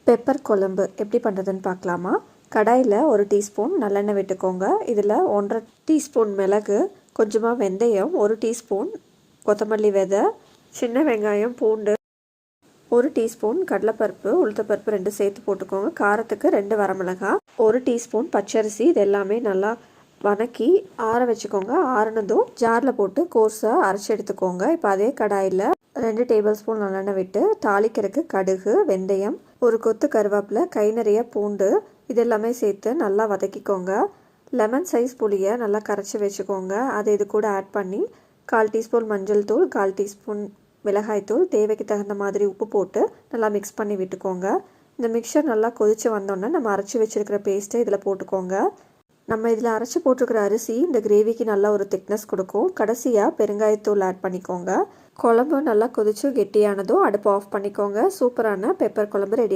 Pepper குழம்பு எப்படி பண்ணுறதுன்னு பார்க்கலாமா? கடாயில் 1 டீஸ்பூன் நல்லெண்ணெய் விட்டுக்கோங்க. இதில் 1.5 டீஸ்பூன் மிளகு, கொஞ்சமாக வெந்தயம், 1 டீஸ்பூன் கொத்தமல்லி விதை, சின்ன வெங்காயம், பூண்டு, 1 டீஸ்பூன் கடலைப்பருப்பு, உளுத்தப்பருப்பு 2 சேர்த்து போட்டுக்கோங்க. காரத்துக்கு 2 வரமிளகாய், 1 டீஸ்பூன் பச்சரிசி. இது எல்லாமே நல்லா வதக்கி ஆற வச்சுக்கோங்க. ஆறுனதும் ஜாரில் போட்டு கோர்ஸாக அரைச்சி எடுத்துக்கோங்க. இப்போ அதே கடாயில் 2 டேபிள் ஸ்பூன் நல்லெண்ணெய் விட்டு தாளிக்கிறதுக்கு கடுகு, வெந்தயம், 1 கொத்து கருவேப்பிலை, கை நிறைய பூண்டு இது எல்லாமே சேர்த்து நல்லா வதக்கிக்கோங்க. லெமன் சைஸ் புளியை நல்லா கரைச்சி வச்சுக்கோங்க. அதை இது கூட ஆட் பண்ணி 1/4 டீஸ்பூன் மஞ்சள் தூள், 1/4 டீஸ்பூன் மிளகாய்த்தூள், தேவைக்கு தகுந்த மாதிரி உப்பு போட்டு நல்லா மிக்ஸ் பண்ணி விட்டுக்கோங்க. இந்த மிக்சர் நல்லா கொதித்து வந்தோன்னே நம்ம அரைச்சி வச்சுருக்கிற பேஸ்ட்டை இதில் போட்டுக்கோங்க. நம்ம இதில் அரைச்சி போட்டிருக்கிற அரிசி இந்த கிரேவிக்கு நல்லா ஒரு திக்னஸ் கொடுக்கும். கடைசியாக பெருங்காயத்தூள் ஆட் பண்ணிக்கோங்க. குழம்பு நல்லா கொதிச்சு கெட்டியானதும் அடுப்பு ஆஃப் பண்ணிக்கோங்க. சூப்பரான பெப்பர் குழம்பு ரெடி.